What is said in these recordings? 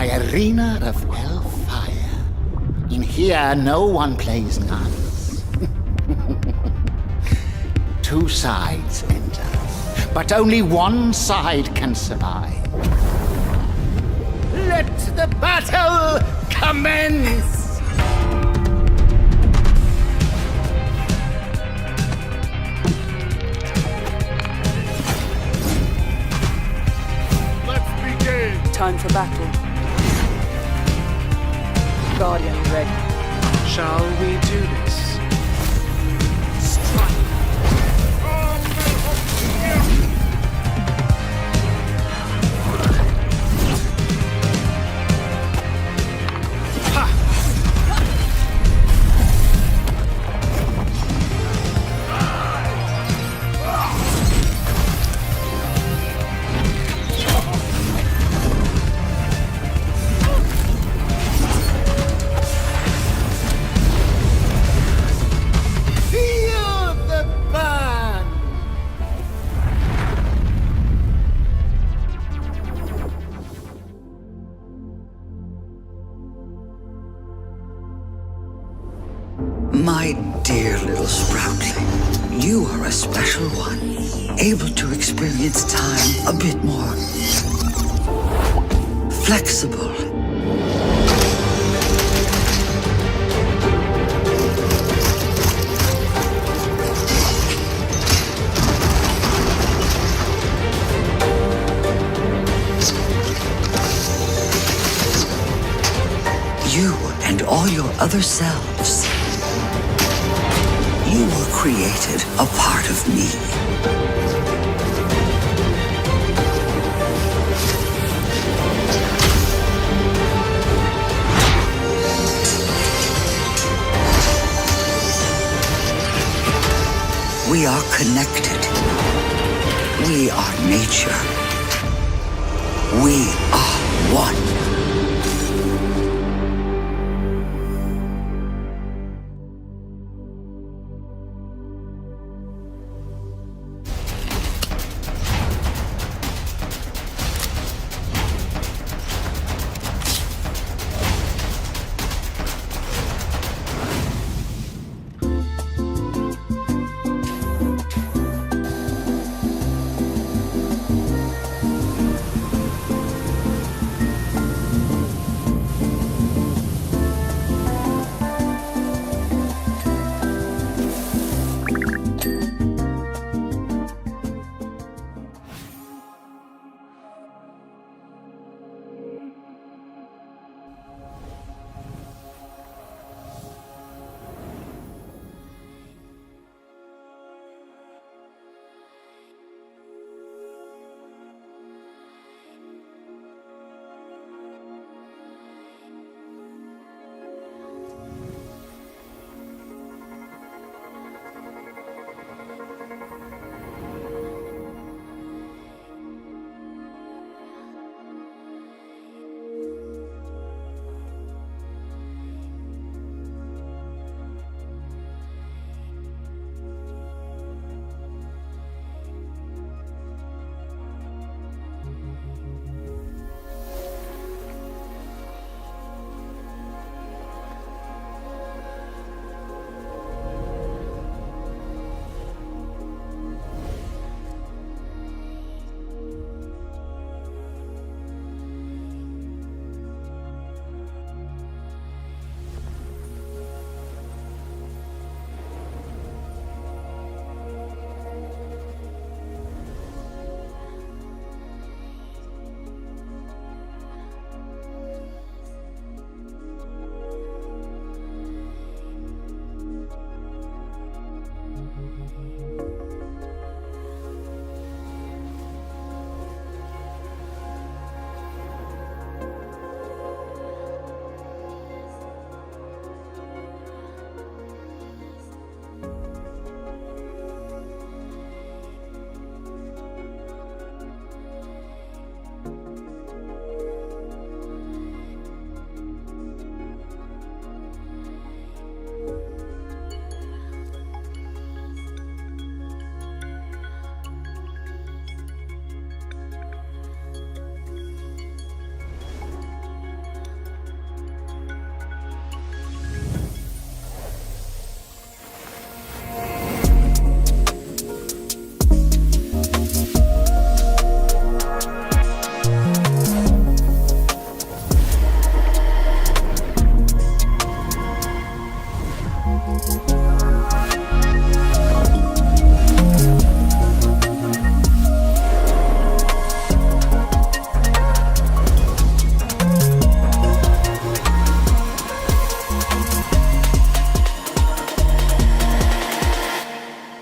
my arena of hellfire. In here, no one plays nuns. Two sides enter, but only one side can survive. Let the battle commence! Time for battle. Guardian ready. Shall we do this? My dear little sproutling, you are a special one, able to experience time a bit more flexible. You and all your other selves. You were created a part of me. We are connected. We are nature. We are one.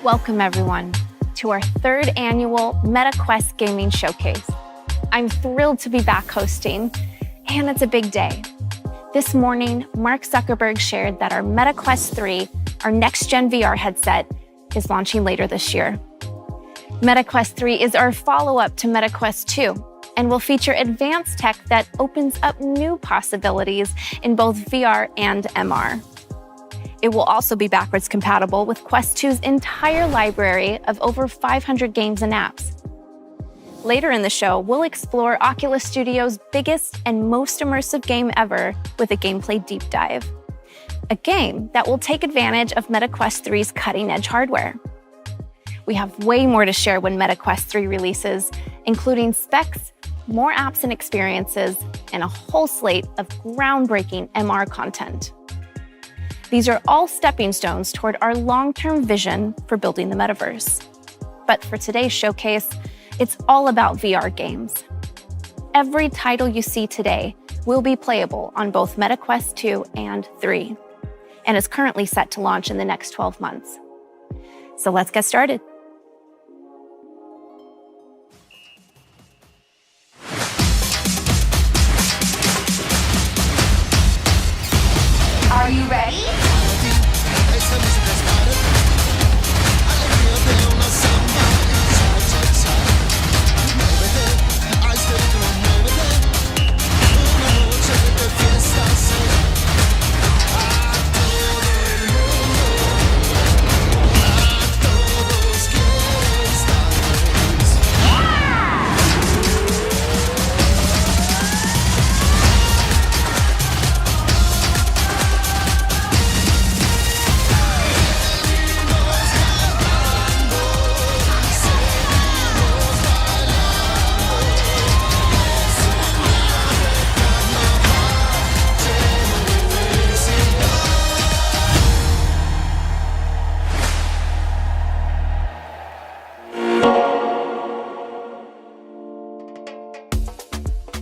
Welcome everyone to our third annual MetaQuest Gaming Showcase. I'm thrilled to be back hosting, and it's a big day. This morning, Mark Zuckerberg shared that our MetaQuest 3, our next-gen VR headset, is launching later this year. MetaQuest 3 is our follow-up to MetaQuest 2 and will feature advanced tech that opens up new possibilities in both VR and MR. It will also be backwards compatible with Quest 2's entire library of over 500 games and apps. Later in the show, we'll explore Oculus Studio's biggest and most immersive game ever with a gameplay deep dive. A game that will take advantage of MetaQuest 3's cutting-edge hardware. We have way more to share when MetaQuest 3 releases, including specs, more apps and experiences, and a whole slate of groundbreaking MR content. These are all stepping stones toward our long-term vision for building the metaverse. But for today's showcase, it's all about VR games. Every title you see today will be playable on both MetaQuest 2 and 3, and is currently set to launch in the next 12 months. So let's get started. Are you ready?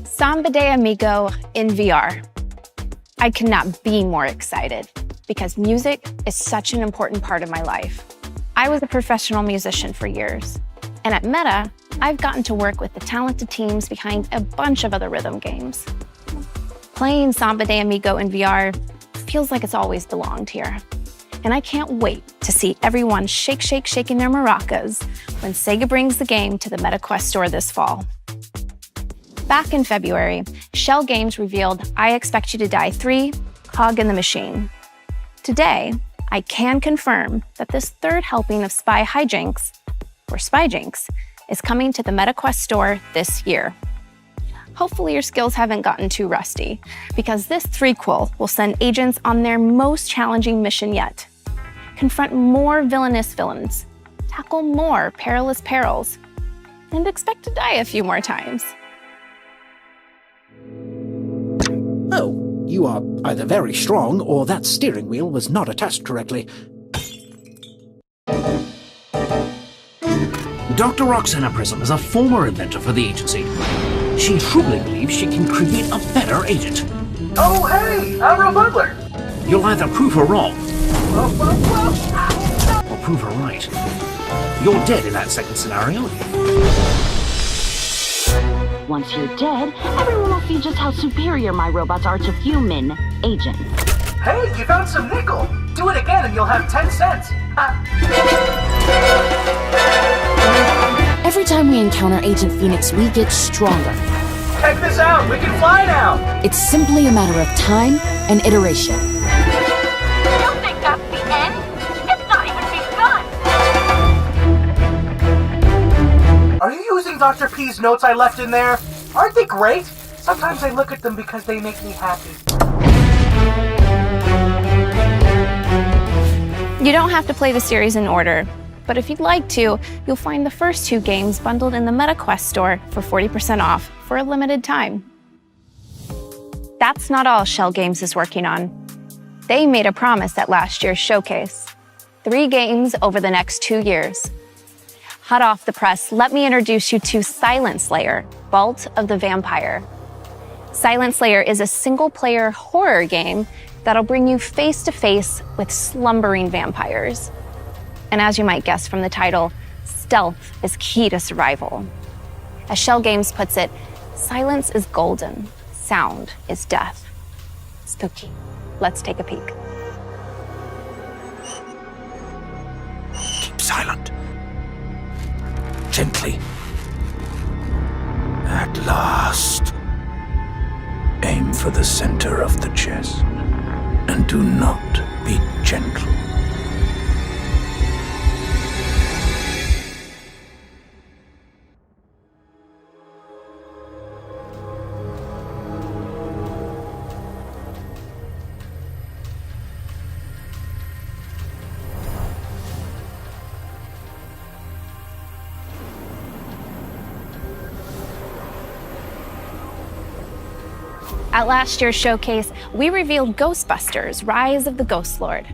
Samba de Amigo in VR. I could not be more excited because music is such an important part of my life. I was a professional musician for years, and at Meta, I've gotten to work with the talented teams behind a bunch of other rhythm games. Playing Samba de Amigo in VR feels like it's always belonged here, and I can't wait to see everyone shaking their maracas when Sega brings the game to the MetaQuest store this fall. Back in February, Shell Games revealed I Expect You to Die 3, Cog in the Machine. Today, I can confirm that this third helping of Spy Hijinks, or Spyjinks, is coming to the MetaQuest store this year. Hopefully your skills haven't gotten too rusty, because this threequel will send agents on their most challenging mission yet. Confront more villainous villains, tackle more perilous perils, and expect to die a few more times. Oh, you are either very strong or that steering wheel was not attached correctly. Dr. Roxana Prism is a former inventor for the agency. She truly believes she can create a better agent. Oh, hey, I'm a butler. You'll either prove her wrong, or prove her right. You're dead in that second scenario. Once you're dead, everyone will see just how superior my robots are to human agents. Hey, you found some nickel. Do it again and you'll have 10 cents. Every time we encounter Agent Phoenix, we get stronger. Check this out, we can fly now. It's simply a matter of time and iteration. You think that's the end? It's not even begun! Are you using Dr. P's notes I left in there? Aren't they great? Sometimes I look at them because they make me happy. You don't have to play the series in order, but if you'd like to, you'll find the first two games bundled in the MetaQuest store for 40% off for a limited time. That's not all Shell Games is working on. They made a promise at last year's showcase. 3 games over the next 2 years. Hot off the press, let me introduce you to Silent Slayer, Vault of the Vampire. Silent Slayer is a single-player horror game that'll bring you face-to-face with slumbering vampires. And as you might guess from the title, stealth is key to survival. As Shell Games puts it, silence is golden, sound is death. Spooky. Let's take a peek. Keep silent. Gently. At last. Aim for the center of the chest. And do not be gentle. At last year's showcase, we revealed Ghostbusters: Rise of the Ghost Lord.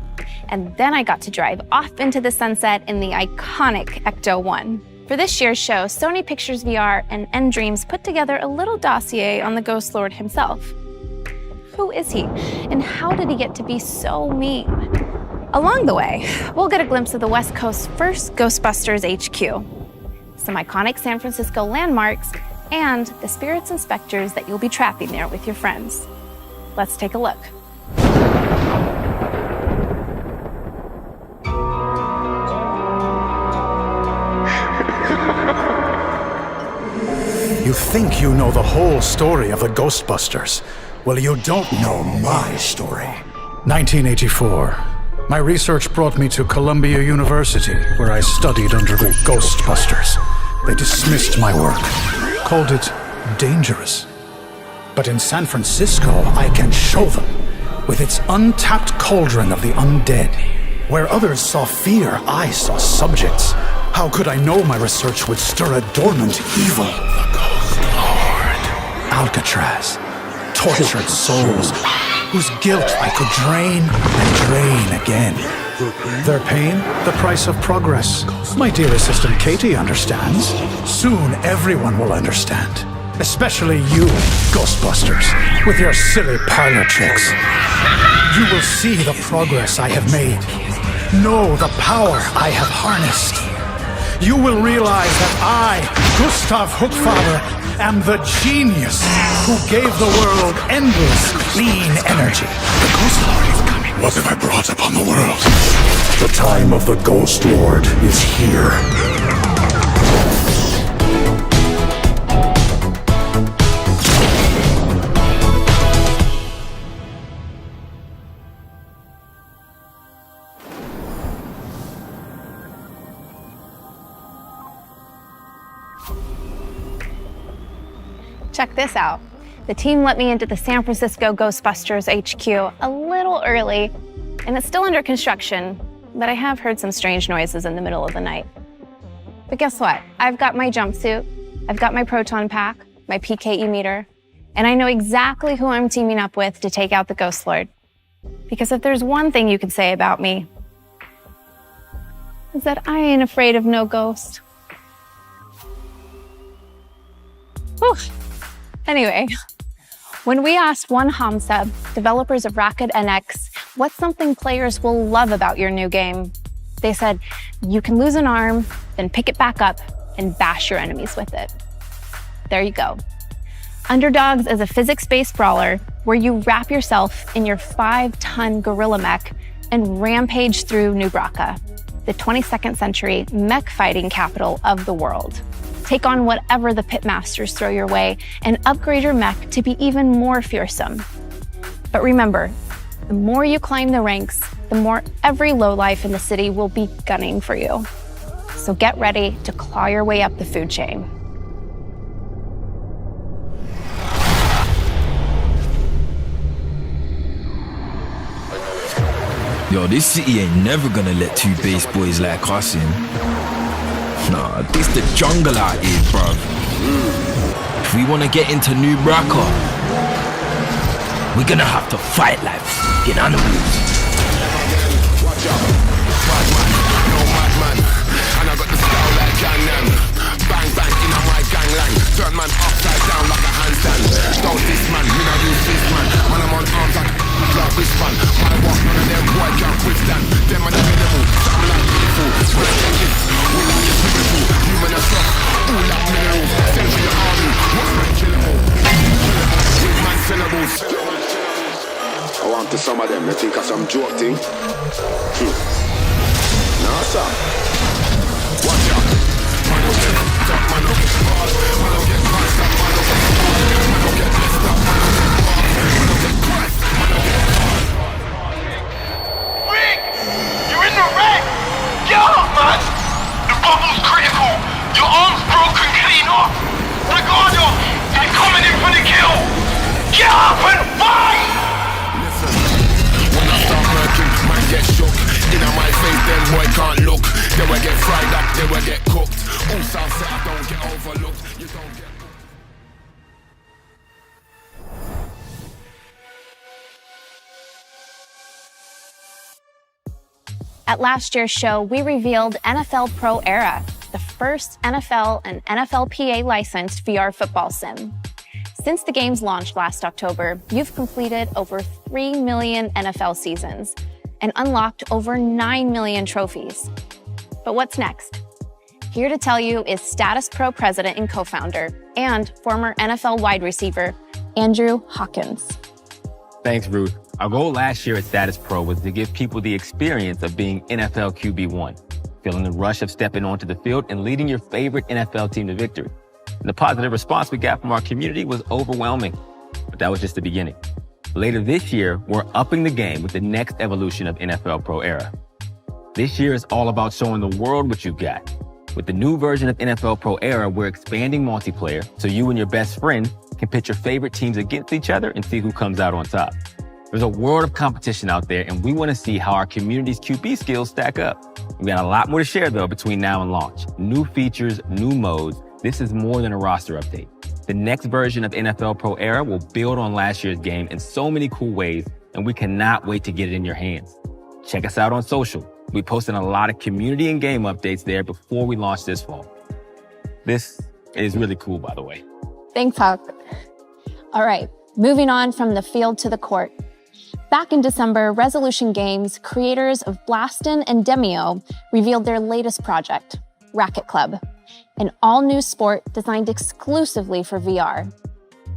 And then I got to drive off into the sunset in the iconic Ecto-1. For this year's show, Sony Pictures VR and nDreams put together a little dossier on the Ghost Lord himself. Who is he? And how did he get to be so mean? Along the way, we'll get a glimpse of the West Coast's first Ghostbusters HQ, some iconic San Francisco landmarks, and the spirits and specters that you'll be trapping there with your friends. Let's take a look. You think you know the whole story of the Ghostbusters. Well, you don't know my story. 1984. My research brought me to Columbia University, where I studied under the Ghostbusters. They dismissed my work, called it dangerous. But in San Francisco, I can show them, with its untapped cauldron of the undead. Where others saw fear, I saw subjects. How could I know my research would stir a dormant evil? The Ghost Lord. Alcatraz. Tortured souls, whose guilt I could drain and drain again. Their pain, the price of progress. My dear assistant Katie understands. Soon everyone will understand. Especially you, Ghostbusters, with your silly parlor tricks. You will see the progress I have made. Know the power I have harnessed. You will realize that I, Gustav Hookfather, am the genius who gave the world endless clean energy. The Ghost Lord is coming. What have I brought upon the world? The time of the Ghost Lord is here. Check this out. The team let me into the San Francisco Ghostbusters HQ a little early, and it's still under construction, but I have heard some strange noises in the middle of the night. But guess what? I've got my jumpsuit, I've got my proton pack, my PKE meter, and I know exactly who I'm teaming up with to take out the Ghost Lord. Because if there's one thing you could say about me, is that I ain't afraid of no ghost. Whew. Anyway, when we asked One Hamsub, developers of Rocket NX, what's something players will love about your new game, they said, you can lose an arm, then pick it back up and bash your enemies with it. There you go. Underdogs is a physics-based brawler where you wrap yourself in your 5-ton gorilla mech and rampage through New Bracca, the 22nd century mech fighting capital of the world. Take on whatever the pitmasters throw your way and upgrade your mech to be even more fearsome. But remember, the more you climb the ranks, the more every lowlife in the city will be gunning for you. So get ready to claw your way up the food chain. Yo, this city ain't never gonna let 2 base boys like us in. Nah, this the jungle out here, bruv. If we wanna get into New Bracca, we're gonna have to fight like Get on the wheels. Watch out, bad man, no madman. And I got the style like Gangnam. Bang bang in a my gangland. Turn man upside down like a handstand. Don't this man, me not use this man. Man I'm on arms like wristband. Man I walk none of them boy can't withstand. Them man a minimal, something like beautiful. When I take this, we like this beautiful. Human as stuff, all like minerals. Send for your army, what's my killable? With man syllables. I want to some of them, they think of some joke thing. No, sir. Watch out. Man don't get top, man don't get ball. Man don't get crossed up, man don't get ball. Man don't get messed up, man don't get ball. Man don't get crossed, man don't get ball. Rick! You're in the wreck! Get up, man! The bubble's critical. Your arm's broken clean off. Ricardo, they're coming in for the kill. Get up and fight! When I start working, man get shook. In my face, then boy can't look. They will get fried up, they will get cooked. All South set, I don't get overlooked. You don't get. At last year's show, we revealed NFL Pro Era, the first NFL and NFLPA licensed VR football sim. Since the games launched last October, you've completed over 3 million NFL seasons and unlocked over 9 million trophies. But what's next? Here to tell you is Status Pro president and co-founder and former NFL wide receiver, Andrew Hawkins. Thanks, Ruth. Our goal last year at Status Pro was to give people the experience of being NFL QB1, feeling the rush of stepping onto the field and leading your favorite NFL team to victory. And the positive response we got from our community was overwhelming, but that was just the beginning. Later this year, we're upping the game with the next evolution of NFL Pro Era. This year is all about showing the world what you've got. With the new version of NFL Pro Era, we're expanding multiplayer so you and your best friend can pit your favorite teams against each other and see who comes out on top. There's a world of competition out there, and we want to see how our community's QB skills stack up. We got a lot more to share, though, between now and launch. New features, new modes. This is more than a roster update. The next version of NFL Pro Era will build on last year's game in so many cool ways, and we cannot wait to get it in your hands. Check us out on social. We're posting a lot of community and game updates there before we launch this fall. This is really cool, by the way. Thanks, Hawk. All right, moving on from the field to the court. Back in December, Resolution Games, creators of Blastin' and Demio, revealed their latest project, Racket Club, an all-new sport designed exclusively for VR.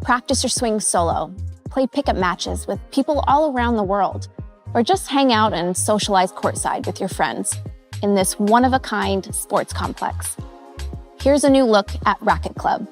Practice your swing solo, play pickup matches with people all around the world, or just hang out and socialize courtside with your friends in this one-of-a-kind sports complex. Here's a new look at Racket Club.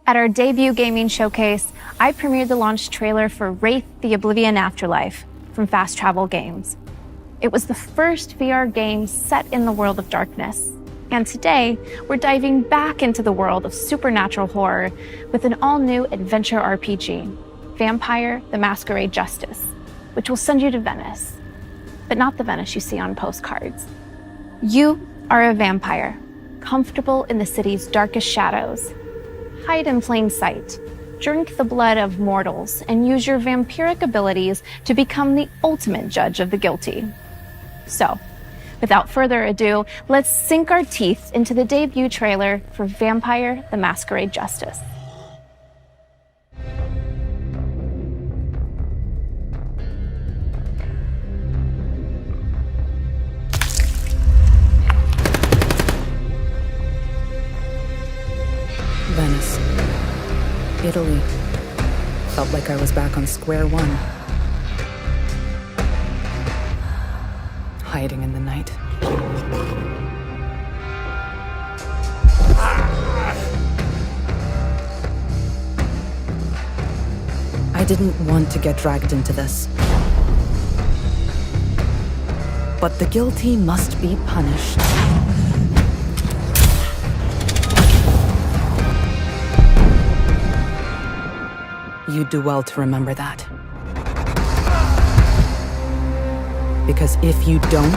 At our debut gaming showcase, I premiered the launch trailer for Wraith: The Oblivion Afterlife from Fast Travel Games. It was the first VR game set in the world of darkness. And today, we're diving back into the world of supernatural horror with an all-new adventure RPG, Vampire: The Masquerade Justice, which will send you to Venice, but not the Venice you see on postcards. You are a vampire, comfortable in the city's darkest shadows. Hide in plain sight, Drink the blood of mortals and use your vampiric abilities to become the ultimate judge of the guilty. So, without further ado, let's sink our teeth into the debut trailer for Vampire: The Masquerade Justice. Venice, Italy. Felt like I was back on square one. Hiding in the night. I didn't want to get dragged into this. But the guilty must be punished. You do well to remember that. Because if you don't,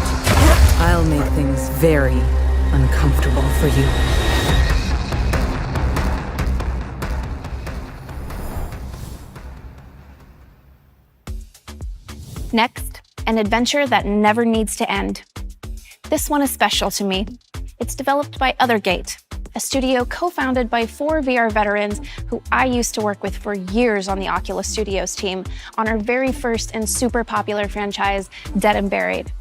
I'll make things very uncomfortable for you. Next, an adventure that never needs to end. This one is special to me. It's developed by Othergate, a studio co-founded by 4 VR veterans who I used to work with for years on the Oculus Studios team on our very first and super popular franchise, Dead and Buried.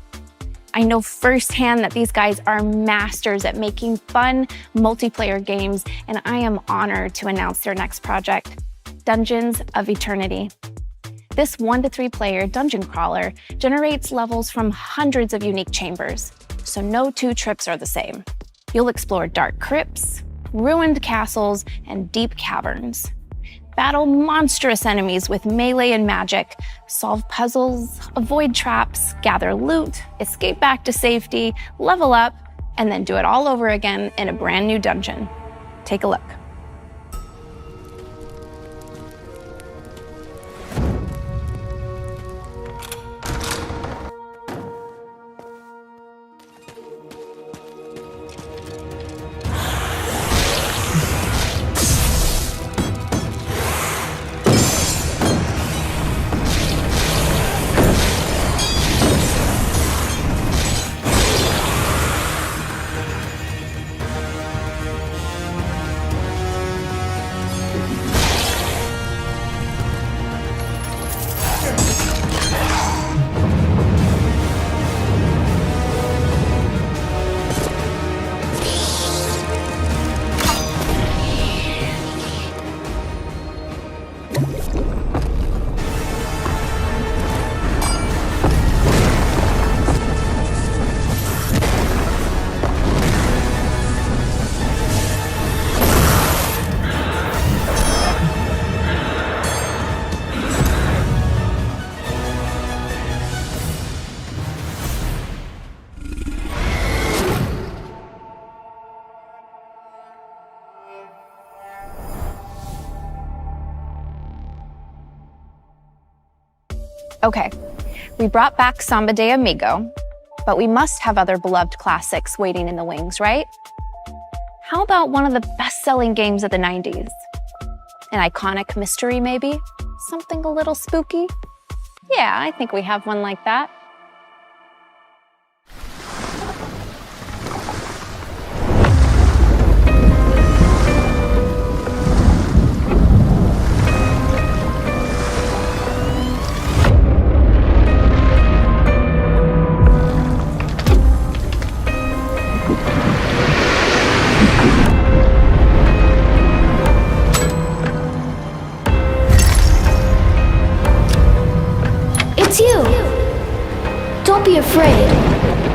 I know firsthand that these guys are masters at making fun multiplayer games, and I am honored to announce their next project, Dungeons of Eternity. This 1 to 3 player dungeon crawler generates levels from hundreds of unique chambers, so no 2 trips are the same. You'll explore dark crypts, ruined castles, and deep caverns. Battle monstrous enemies with melee and magic, solve puzzles, avoid traps, gather loot, escape back to safety, level up, and then do it all over again in a brand new dungeon. Take a look. Okay, we brought back Samba de Amigo, but we must have other beloved classics waiting in the wings, right? How about one of the best-selling games of the 90s? An iconic mystery, maybe? Something a little spooky? Yeah, I think we have one like that. It's you! Don't be afraid.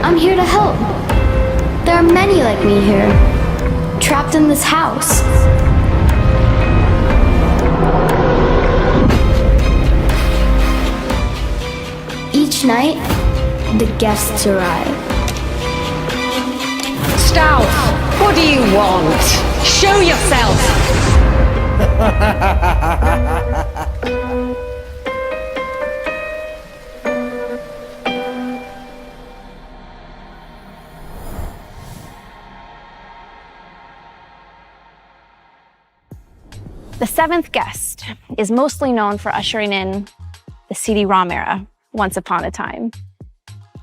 I'm here to help. There are many like me here, trapped in this house. Each night, the guests arrive. Stout, what do you want? Show yourself! The Seventh Guest is mostly known for ushering in the CD-ROM era, once upon a time.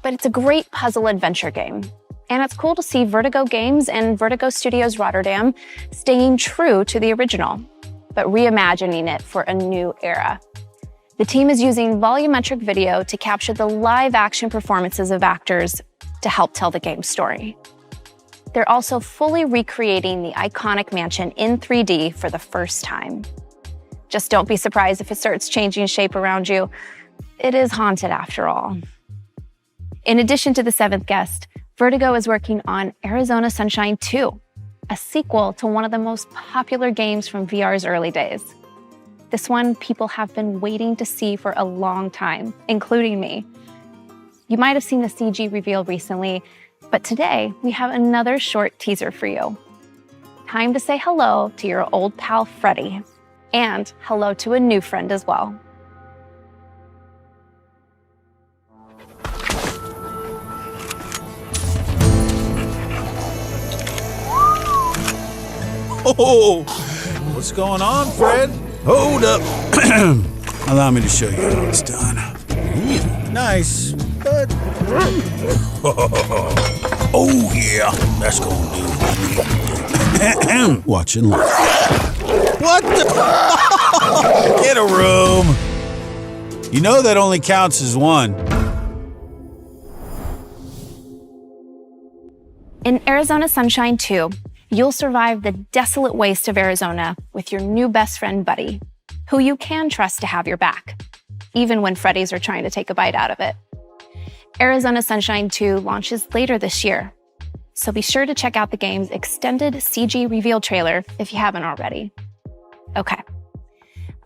But it's a great puzzle adventure game. And it's cool to see Vertigo Games and Vertigo Studios Rotterdam staying true to the original, but reimagining it for a new era. The team is using volumetric video to capture the live-action performances of actors to help tell the game's story. They're also fully recreating the iconic mansion in 3D for the first time. Just don't be surprised if it starts changing shape around you. It is haunted after all. In addition to The Seventh Guest, Vertigo is working on Arizona Sunshine 2, a sequel to one of the most popular games from VR's early days. This one people have been waiting to see for a long time, including me. You might have seen the CG reveal recently, but today we have another short teaser for you. Time to say hello to your old pal Freddy, and hello to a new friend as well. Oh, what's going on, Fred? Hold up. Allow me to show you how it's done. Nice, but... Oh, yeah, that's gonna do. Watch and learn. What the... Get a room. You know that only counts as one. In Arizona Sunshine 2, you'll survive the desolate waste of Arizona with your new best friend, Buddy, who you can trust to have your back, even when Freddy's are trying to take a bite out of it. Arizona Sunshine 2 launches later this year, so be sure to check out the game's extended CG reveal trailer if you haven't already. Okay.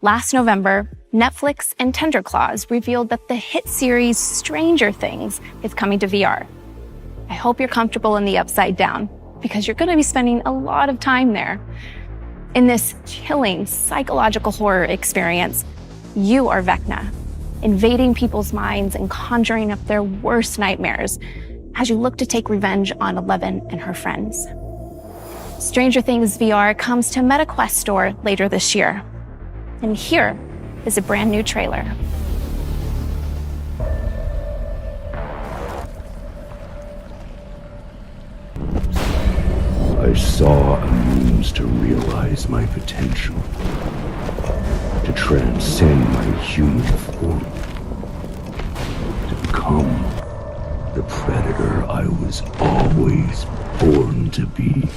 Last November, Netflix and Tenderclaws revealed that the hit series Stranger Things is coming to VR. I hope you're comfortable in the Upside Down, because you're going to be spending a lot of time there. In this chilling psychological horror experience, you are Vecna, invading people's minds and conjuring up their worst nightmares as you look to take revenge on Eleven and her friends. Stranger Things VR comes to MetaQuest Store later this year. And here is a brand new trailer. I saw a means to realize my potential, to transcend my human form, to become the predator I was always born to be.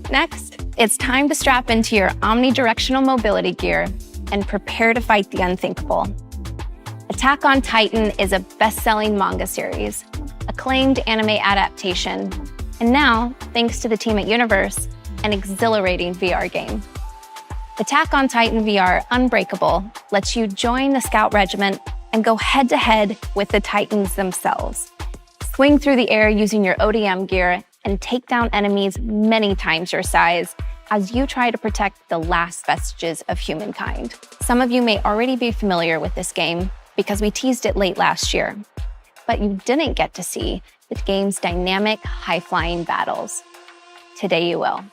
Next, it's time to strap into your omnidirectional mobility gear and prepare to fight the unthinkable. Attack on Titan is a best-selling manga series, acclaimed anime adaptation, and now, thanks to the team at Universe, an exhilarating VR game. Attack on Titan VR Unbreakable lets you join the Scout Regiment and go head-to-head with the Titans themselves. Swing through the air using your ODM gear and take down enemies many times your size as you try to protect the last vestiges of humankind. Some of you may already be familiar with this game because we teased it late last year, but you didn't get to see the game's dynamic, high-flying battles. Today you will.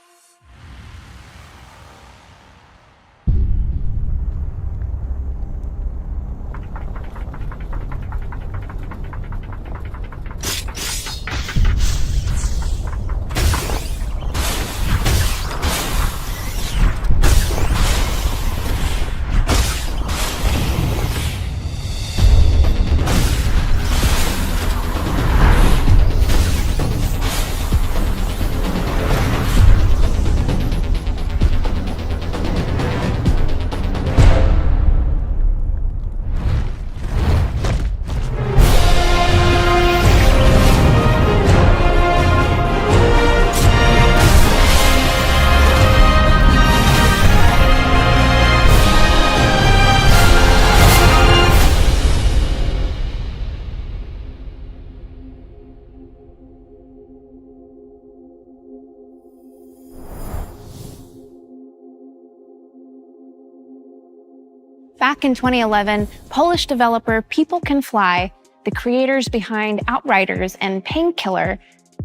Back in 2011, Polish developer People Can Fly, the creators behind Outriders and Painkiller,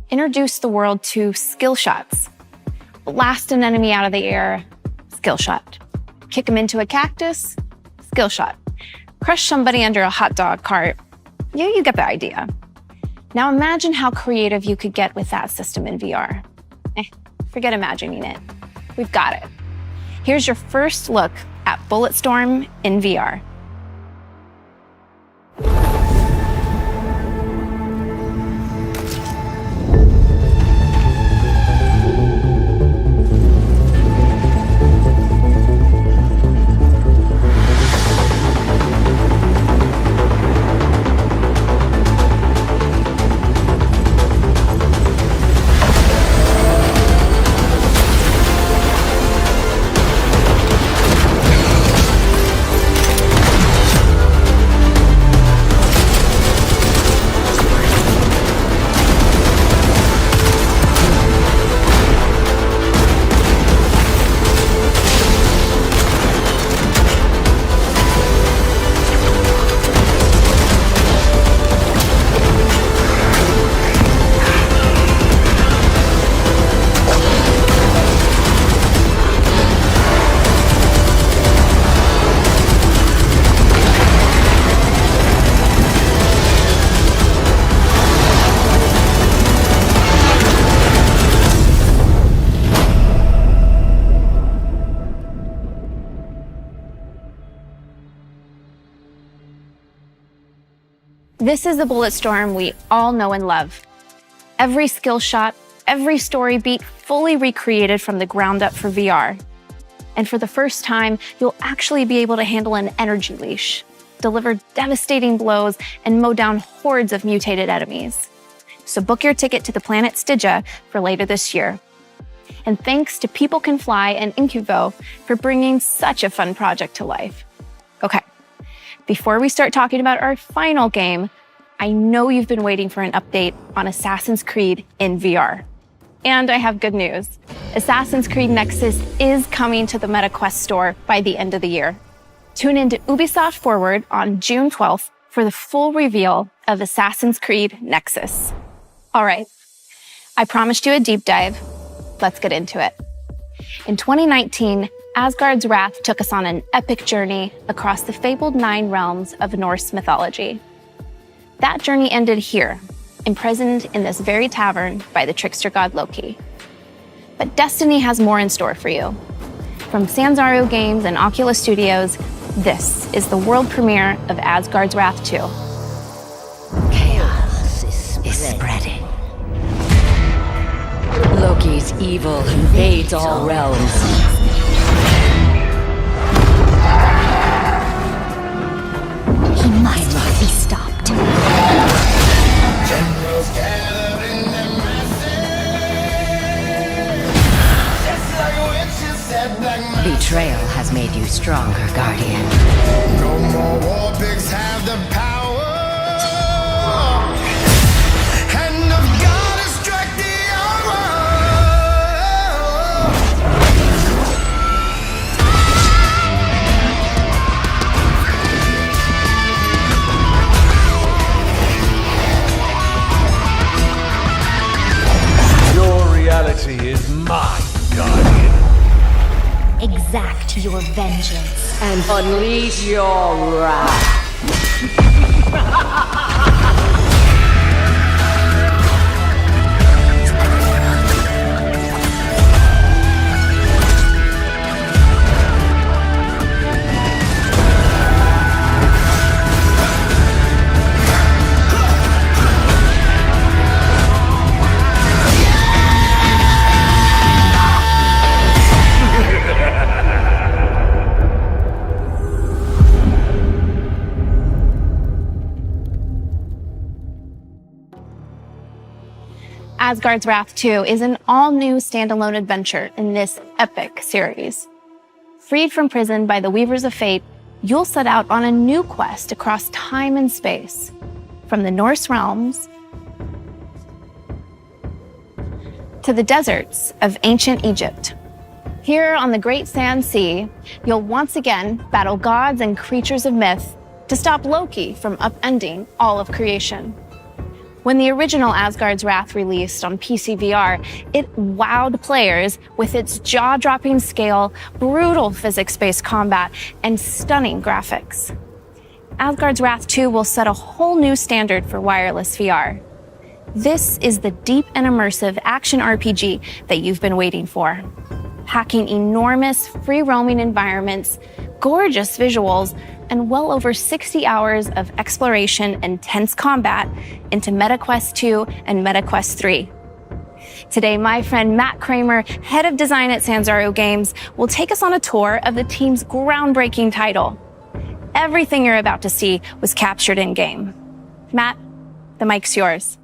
introduced the world to skill shots. Blast an enemy out of the air, skill shot. Kick him into a cactus, skill shot. Crush somebody under a hot dog cart. You get the idea. Now imagine how creative you could get with that system in VR. Forget imagining it. We've got it. Here's your first look at Bulletstorm in VR. This is the Bulletstorm we all know and love. Every skill shot, every story beat fully recreated from the ground up for VR. And for the first time, you'll actually be able to handle an energy leash, deliver devastating blows, and mow down hordes of mutated enemies. So book your ticket to the planet Stygia for later this year. And thanks to People Can Fly and uvitoo for bringing such a fun project to life. Okay, before we start talking about our final game, I know you've been waiting for an update on Assassin's Creed in VR. And I have good news. Assassin's Creed Nexus is coming to the MetaQuest store by the end of the year. Tune in to Ubisoft Forward on June 12th for the full reveal of Assassin's Creed Nexus. All right, I promised you a deep dive. Let's get into it. In 2019, Asgard's Wrath took us on an epic journey across the fabled 9 realms of Norse mythology. That journey ended here, imprisoned in this very tavern by the trickster god Loki. But Destiny has more in store for you. From Sanzaru Games and Oculus Studios, this is the world premiere of Asgard's Wrath 2. Chaos is spreading. Loki's evil invades all realms. He must be stopped. Generals gathering their masses. Betrayal has made you stronger, Guardian. No more war pigs have the power. Hand of God has struck the Reality is mine, Guardian. Exact your vengeance. And unleash your wrath. Asgard's Wrath 2 is an all-new standalone adventure in this epic series. Freed from prison by the Weavers of Fate, you'll set out on a new quest across time and space, from the Norse realms to the deserts of ancient Egypt. Here on the Great Sand Sea, you'll once again battle gods and creatures of myth to stop Loki from upending all of creation. When the original Asgard's Wrath released on PC VR, it wowed players with its jaw-dropping scale, brutal physics-based combat, and stunning graphics. Asgard's Wrath 2 will set a whole new standard for wireless VR. This is the deep and immersive action RPG that you've been waiting for. Packing enormous, free-roaming environments, gorgeous visuals, and well over 60 hours of exploration and tense combat into MetaQuest 2 and MetaQuest 3. Today, my friend Matt Kramer, head of design at Sanzaru Games, will take us on a tour of the team's groundbreaking title. Everything you're about to see was captured in-game. Matt, the mic's yours.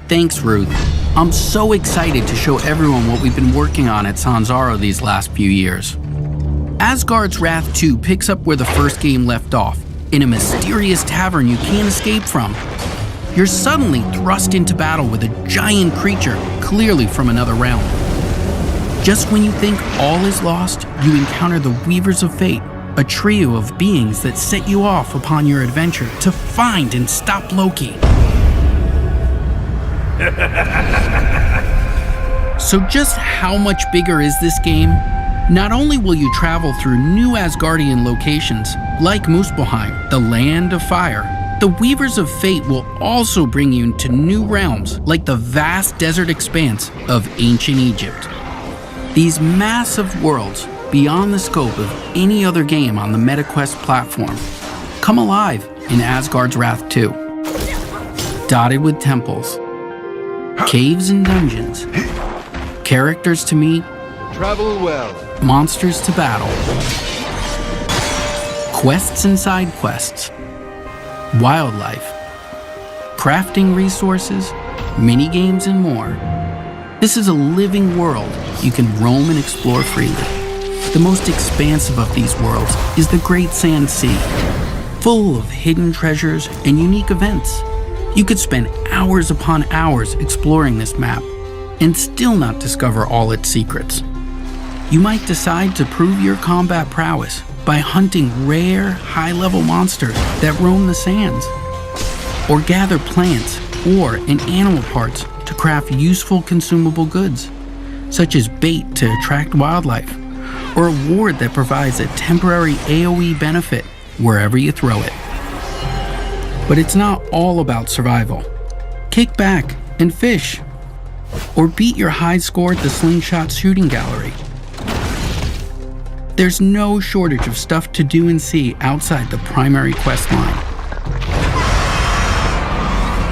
Thanks, Ruth. I'm so excited to show everyone what we've been working on at Sanzaru these last few years. Asgard's Wrath 2 picks up where the first game left off, in a mysterious tavern you can't escape from. You're suddenly thrust into battle with a giant creature, clearly from another realm. Just when you think all is lost, you encounter the Weavers of Fate, a trio of beings that set you off upon your adventure to find and stop Loki. So just how much bigger is this game? Not only will you travel through new Asgardian locations, like Muspelheim, the Land of Fire, the Weavers of Fate will also bring you into new realms, like the vast desert expanse of ancient Egypt. These massive worlds, beyond the scope of any other game on the MetaQuest platform, come alive in Asgard's Wrath 2. Dotted with temples, caves and dungeons, characters to meet, Travel well. monsters to battle, quests and side quests, wildlife, crafting resources, mini-games, and more. This is a living world you can roam and explore freely. The most expansive of these worlds is the Great Sand Sea, full of hidden treasures and unique events. You could spend hours upon hours exploring this map and still not discover all its secrets. You might decide to prove your combat prowess by hunting rare, high-level monsters that roam the sands, or gather plants or and animal parts to craft useful consumable goods, such as bait to attract wildlife, or a ward that provides a temporary AoE benefit wherever you throw it. But it's not all about survival. Kick back and fish, or beat your high score at the Slingshot Shooting Gallery. There's no shortage of stuff to do and see outside the primary quest line.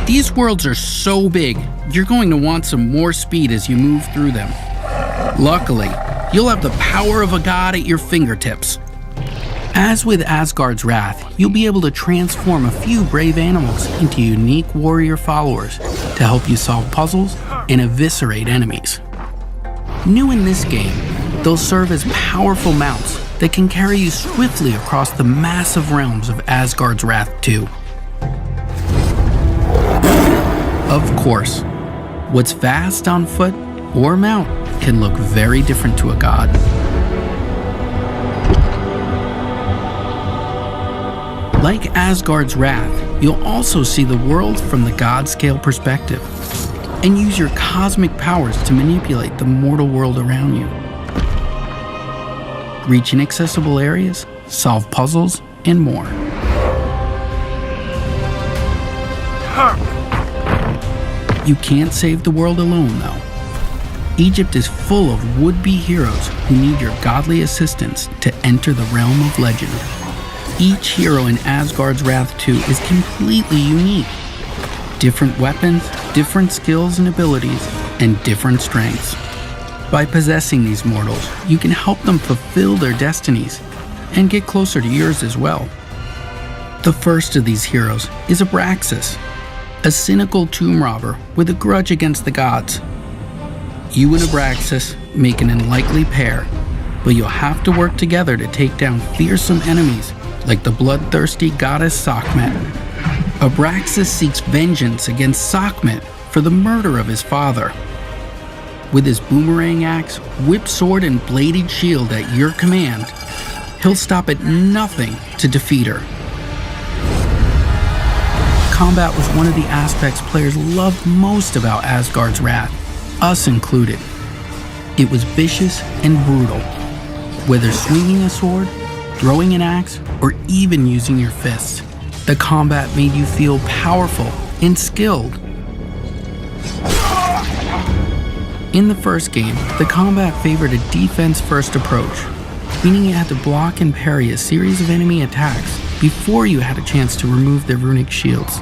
These worlds are so big, you're going to want some more speed as you move through them. Luckily, you'll have the power of a god at your fingertips. As with Asgard's Wrath, you'll be able to transform a few brave animals into unique warrior followers to help you solve puzzles and eviscerate enemies. New in this game, they'll serve as powerful mounts that can carry you swiftly across the massive realms of Asgard's Wrath 2. Of course, what's fast on foot or mount can look very different to a god. Like Asgard's Wrath, you'll also see the world from the god-scale perspective and use your cosmic powers to manipulate the mortal world around you. Reach inaccessible areas, solve puzzles, and more. You can't save the world alone, though. Egypt is full of would-be heroes who need your godly assistance to enter the realm of legend. Each hero in Asgard's Wrath 2 is completely unique. Different weapons, different skills and abilities, and different strengths. By possessing these mortals, you can help them fulfill their destinies and get closer to yours as well. The first of these heroes is Abraxas, a cynical tomb robber with a grudge against the gods. You and Abraxas make an unlikely pair, but you'll have to work together to take down fearsome enemies like the bloodthirsty goddess Sekhmet. Abraxas seeks vengeance against Sekhmet for the murder of his father. With his boomerang axe, whip sword, and bladed shield at your command, he'll stop at nothing to defeat her. Combat was one of the aspects players loved most about Asgard's Wrath, us included. It was vicious and brutal. Whether swinging a sword, throwing an axe, or even using your fists, the combat made you feel powerful and skilled. In the first game, the combat favored a defense-first approach, meaning you had to block and parry a series of enemy attacks before you had a chance to remove their runic shields.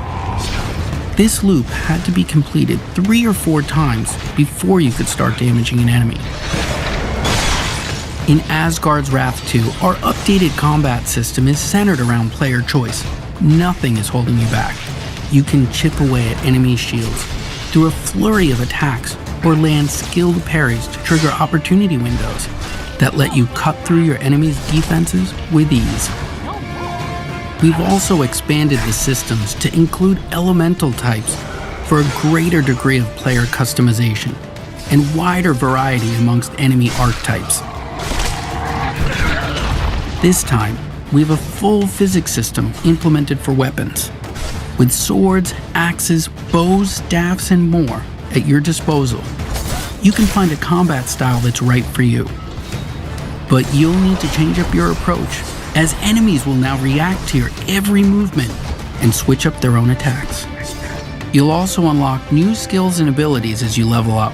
This loop had to be completed 3 or 4 times before you could start damaging an enemy. In Asgard's Wrath 2, our updated combat system is centered around player choice. Nothing is holding you back. You can chip away at enemy shields through a flurry of attacks or land skilled parries to trigger opportunity windows that let you cut through your enemy's defenses with ease. We've also expanded the systems to include elemental types for a greater degree of player customization and wider variety amongst enemy archetypes. This time, we have a full physics system implemented for weapons, with swords, axes, bows, staffs, and more at your disposal. You can find a combat style that's right for you. But you'll need to change up your approach, as enemies will now react to your every movement and switch up their own attacks. You'll also unlock new skills and abilities as you level up,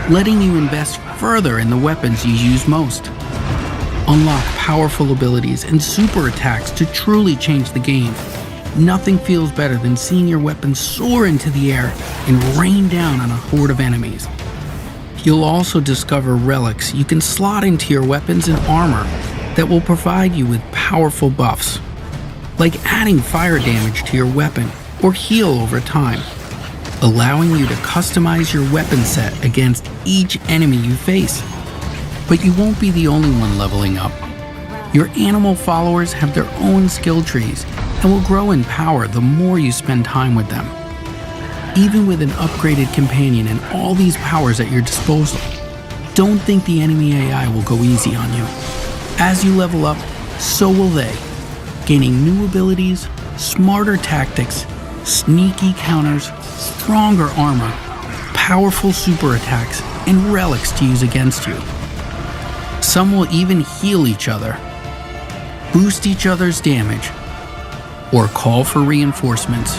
letting you invest further in the weapons you use most. Unlock powerful abilities and super attacks to truly change the game. Nothing feels better than seeing your weapon soar into the air and rain down on a horde of enemies. You'll also discover relics you can slot into your weapons and armor that will provide you with powerful buffs, like adding fire damage to your weapon or heal over time, allowing you to customize your weapon set against each enemy you face. But you won't be the only one leveling up. Your animal followers have their own skill trees and will grow in power the more you spend time with them. Even with an upgraded companion and all these powers at your disposal, don't think the enemy AI will go easy on you. As you level up, so will they, gaining new abilities, smarter tactics, sneaky counters, stronger armor, powerful super attacks, and relics to use against you. Some will even heal each other, boost each other's damage, or call for reinforcements.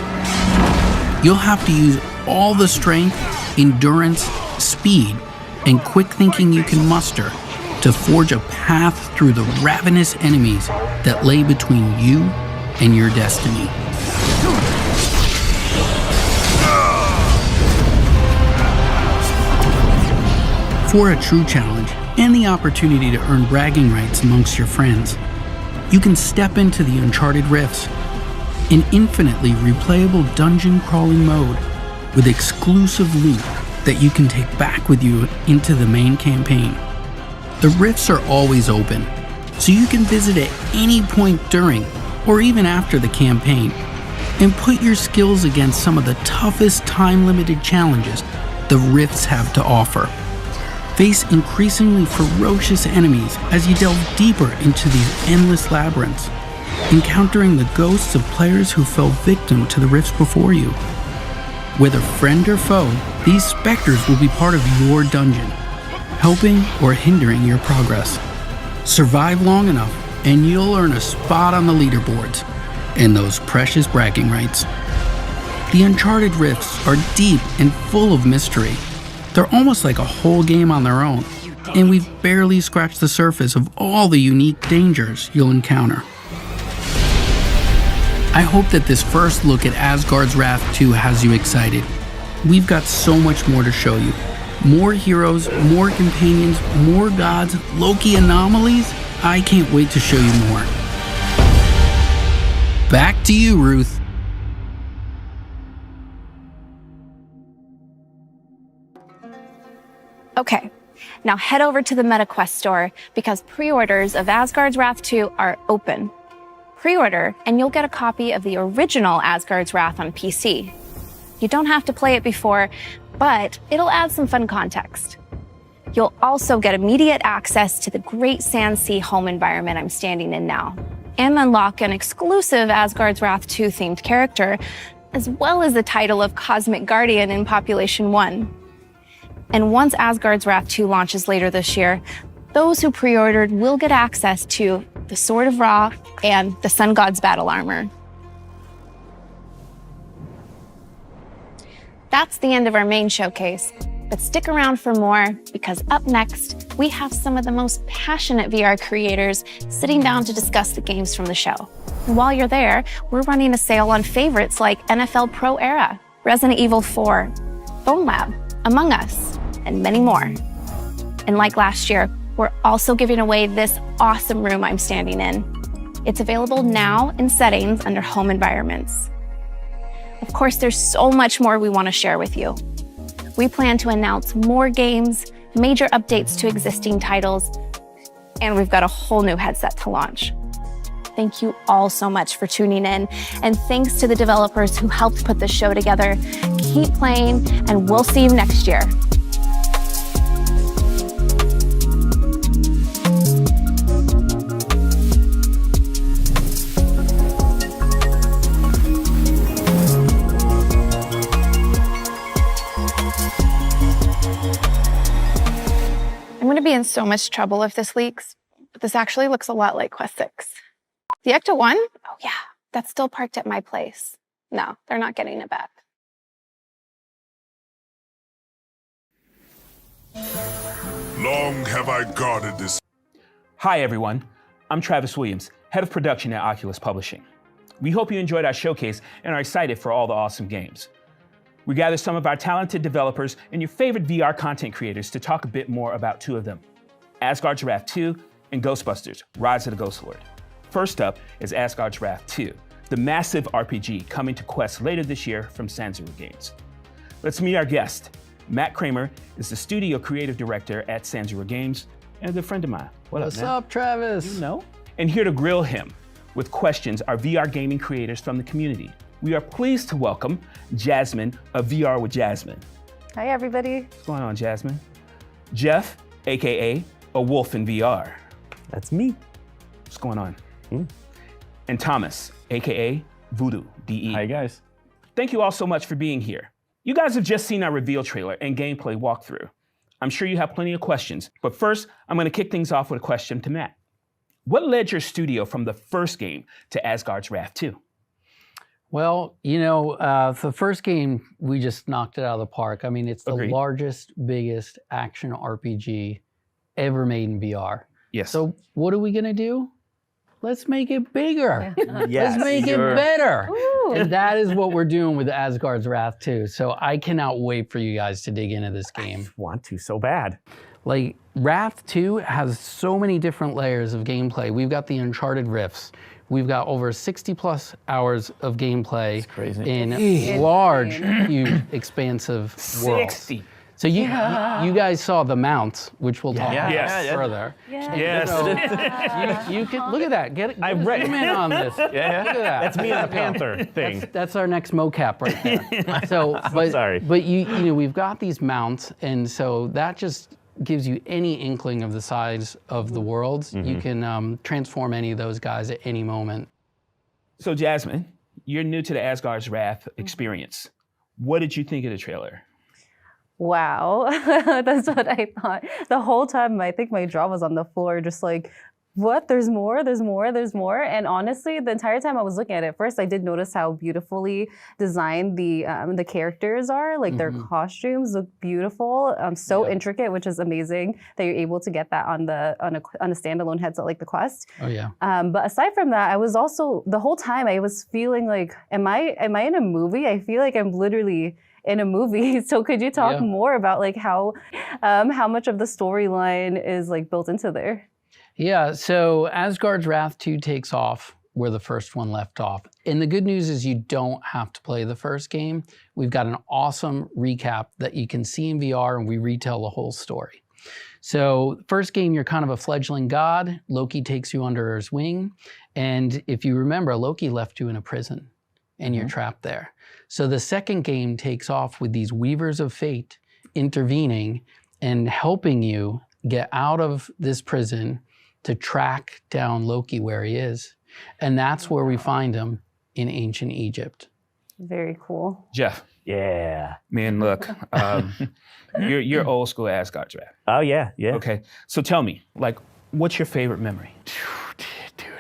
You'll have to use all the strength, endurance, speed, and quick thinking you can muster to forge a path through the ravenous enemies that lay between you and your destiny. For a true challenge and the opportunity to earn bragging rights amongst your friends, you can step into the Uncharted Rifts, an infinitely replayable dungeon crawling mode with exclusive loot that you can take back with you into the main campaign. The rifts are always open, so you can visit at any point during or even after the campaign and put your skills against some of the toughest time-limited challenges the rifts have to offer. Face increasingly ferocious enemies as you delve deeper into these endless labyrinths, encountering the ghosts of players who fell victim to the rifts before you. Whether friend or foe, these specters will be part of your dungeon, helping or hindering your progress. Survive long enough, and you'll earn a spot on the leaderboards and those precious bragging rights. The Uncharted Rifts are deep and full of mystery. They're almost like a whole game on their own, and we've barely scratched the surface of all the unique dangers you'll encounter. I hope that this first look at Asgard's Wrath 2 has you excited. We've got so much more to show you. More heroes, more companions, more gods, Loki anomalies. I can't wait to show you more. Back to you, Ruth. Okay, now head over to the MetaQuest store because pre-orders of Asgard's Wrath 2 are open. Pre-order and you'll get a copy of the original Asgard's Wrath on PC. You don't have to play it before, but it'll add some fun context. You'll also get immediate access to the Great Sand Sea home environment I'm standing in now, and unlock an exclusive Asgard's Wrath 2 themed character, as well as the title of Cosmic Guardian in Population 1. And once Asgard's Wrath 2 launches later this year, those who pre-ordered will get access to the Sword of Ra and the Sun God's battle armor. That's the end of our main showcase, but stick around for more, because up next, we have some of the most passionate VR creators sitting down to discuss the games from the show. And while you're there, we're running a sale on favorites like NFL Pro Era, Resident Evil 4, Bone Lab, Among Us, and many more. And like last year, we're also giving away this awesome room I'm standing in. It's available now in settings under Home Environments. Of course, there's so much more we want to share with you. We plan to announce more games, major updates to existing titles, and we've got a whole new headset to launch. Thank you all so much for tuning in, and thanks to the developers who helped put this show together. Keep playing, and we'll see you next year. I'm going to be in so much trouble if this leaks, but this actually looks a lot like Quest 6. The Ecto 1? Oh yeah, that's still parked at my place. No, they're not getting it back. Long have I guarded this. Hi everyone, I'm Travis Williams, head of production at Oculus Publishing. We hope you enjoyed our showcase and are excited for all the awesome games. We gathered some of our talented developers and your favorite VR content creators to talk a bit more about two of them, Asgard's Wrath 2 and Ghostbusters, Rise of the Ghost Lord. First up is Asgard's Wrath 2, the massive RPG coming to Quest later this year from Sanzero Games. Let's meet our guest. Matt Kramer is the studio creative director at Sanzero Games and a good friend of mine. What's up, Travis? You know? And here to grill him with questions are VR gaming creators from the community. We are pleased to welcome Jasmine of VR with Jasmine. Hi, everybody. What's going on, Jasmine? Jeff, AKA A Wolf in VR. That's me. What's going on? And Thomas, AKA Voodoo, DE. Hi, guys. Thank you all so much for being here. You guys have just seen our reveal trailer and gameplay walkthrough. I'm sure you have plenty of questions, but first, I'm going to kick things off with a question to Matt. What led your studio from the first game to Asgard's Wrath 2? Well, you know, the first game, we just knocked it out of the park. I mean, it's the largest, biggest action RPG ever made in VR. Yes. So what are we going to do? Let's make it bigger. Let's make it better. And that is what we're doing with Asgard's Wrath 2. So I cannot wait for you guys to dig into this game. I want to so bad. Like, Wrath 2 has so many different layers of gameplay. We've got the Uncharted rifts. We've got over 60+ hours of gameplay in large, huge, expansive worlds. 60. So you guys saw the mounts, which we'll talk about further. Yes. So you can look at that. I've read in on this. Look at that. That's me and the Panther thing. That's our next mocap right there. So, but you know, we've got these mounts, and so that just gives you any inkling of the size of the worlds. You can transform any of those guys at any moment. So Jasmine, you're new to the Asgard's Wrath experience. What did you think of the trailer? Wow, that's what I thought. The whole time, I think my jaw was on the floor, just like, what? There's more, there's more, there's more. And honestly, the entire time I was looking at it, first I did notice how beautifully designed the characters are. Like their costumes look beautiful, so intricate, which is amazing that you're able to get that on a standalone headset like the Quest. Oh yeah. But aside from that, I was also, the whole time I was feeling like, am I in a movie? I feel like I'm literally in a movie. So could you talk more about like how much of the storyline is like built into there? Yeah, so Asgard's Wrath 2 takes off where the first one left off. And the good news is you don't have to play the first game. We've got an awesome recap that you can see in VR, and we retell the whole story. So first game, you're kind of a fledgling god. Loki takes you under his wing. And if you remember, Loki left you in a prison and you're trapped there. So the second game takes off with these weavers of fate intervening, and helping you get out of this prison to track down Loki where he is. And that's where we find him in ancient Egypt. Very cool. Jeff. Yeah. Man, look, you're old school Asgard draft. Oh, yeah, yeah. Okay, so tell me, like, what's your favorite memory?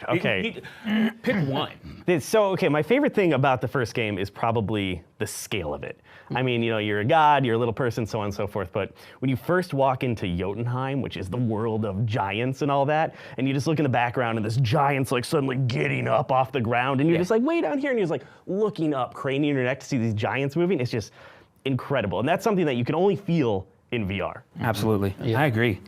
Okay. Pick one. Okay, my favorite thing about the first game is probably the scale of it. I mean, you know, you're a god, you're a little person, so on and so forth, but when you first walk into Jotunheim, which is the world of giants and all that, and you just look in the background and this giant's like suddenly getting up off the ground, and you're just like way down here, and you're just like looking up, craning your neck to see these giants moving, it's just incredible. And that's something that you can only feel in VR. Absolutely, I agree.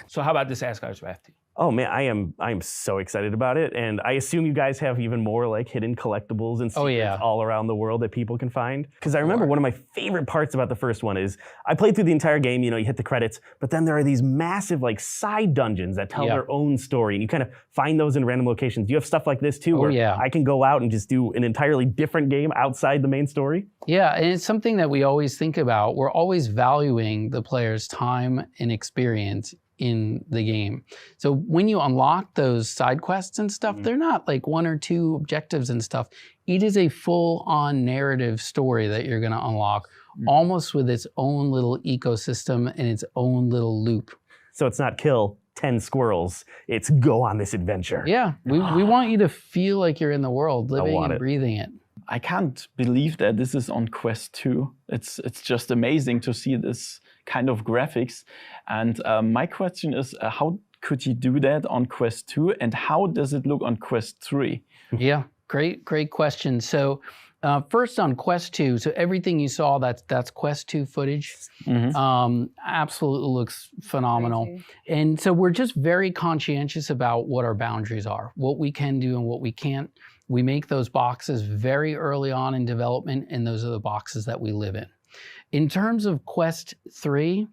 So how about this Asgard draft team? Oh man, I am so excited about it, and I assume you guys have even more like hidden collectibles and secrets all around the world that people can find. Because I remember one of my favorite parts about the first one is I played through the entire game. You know, you hit the credits, but then there are these massive like side dungeons that tell their own story, and you kind of find those in random locations. Do you have stuff like this too, where I can go out and just do an entirely different game outside the main story? Yeah, and it's something that we always think about. We're always valuing the player's time and experience in the game. So when you unlock those side quests and stuff, they're not like 1 or 2 objectives and stuff. It is a full-on narrative story that you're going to unlock, almost with its own little ecosystem and its own little loop. So it's not kill 10 squirrels, it's go on this adventure. Yeah, we want you to feel like you're in the world, living and breathing it. I can't believe that this is on Quest 2. It's just amazing to see this kind of graphics. And my question is, how could you do that on Quest 2, and how does it look on Quest 3? Yeah, great question. So first on Quest 2, so everything you saw, that's Quest 2 footage. Absolutely looks phenomenal. Crazy. And so we're just very conscientious about what our boundaries are, what we can do and what we can't. We make those boxes very early on in development, and those are the boxes that we live in. In terms of Quest 3,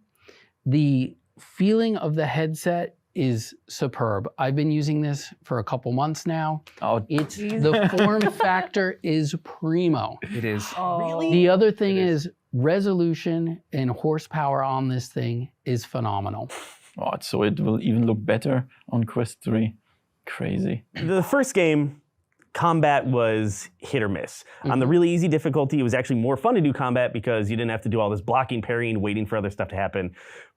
the feeling of the headset is superb. I've been using this for a couple months now. The form factor is primo. It is. Really? The other thing is resolution and horsepower on this thing is phenomenal. Oh, so it will even look better on Quest 3. Crazy. The first game, combat was hit or miss. On the really easy difficulty, it was actually more fun to do combat because you didn't have to do all this blocking, parrying, waiting for other stuff to happen.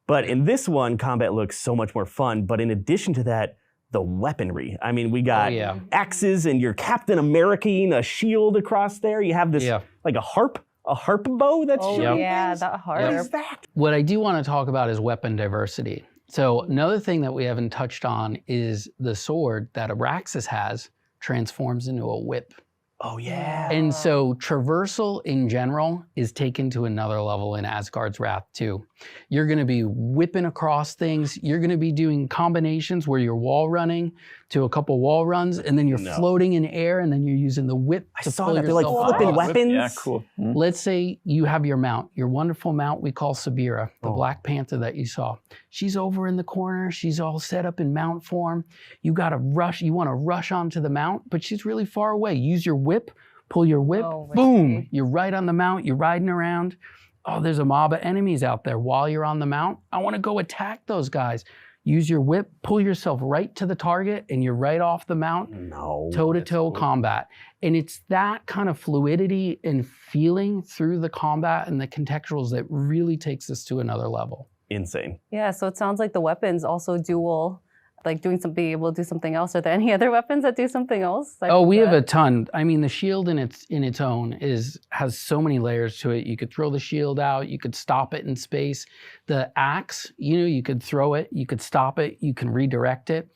But in this one, combat looks so much more fun. But in addition to that, the weaponry. I mean, we got axes, and you're Captain America-ing a shield across there. You have this like a harp bow that's shooting things. That harp. What is that? What I do want to talk about is weapon diversity. So another thing that we haven't touched on is the sword that Abraxas has transforms into a whip. Oh yeah. And so traversal in general is taken to another level in Asgard's Wrath too. You're going to be whipping across things. You're going to be doing combinations where you're wall running to a couple wall runs, and then you're floating in air, and then you're using the whip to pull yourself they're like flipping weapons. Yeah, cool. Let's say you have your mount, your wonderful mount we call Sabira, the Black Panther that you saw. She's over in the corner. She's all set up in mount form. You got to rush. You want to rush onto the mount, but she's really far away. Use your whip, pull your whip, boom. You're right on the mount. You're riding around. Oh, there's a mob of enemies out there while you're on the mount. I want to go attack those guys. Use your whip, pull yourself right to the target, and you're right off the mount. Toe-to-toe combat. And it's that kind of fluidity and feeling through the combat and the contextuals that really takes us to another level. Insane. Yeah, so it sounds like the weapons also dual, like being able to do something else. Are there any other weapons that do something else? Oh, we have a ton. I mean, the shield in its own has so many layers to it. You could throw the shield out, you could stop it in space. The axe, you could throw it, you could stop it, you can redirect it.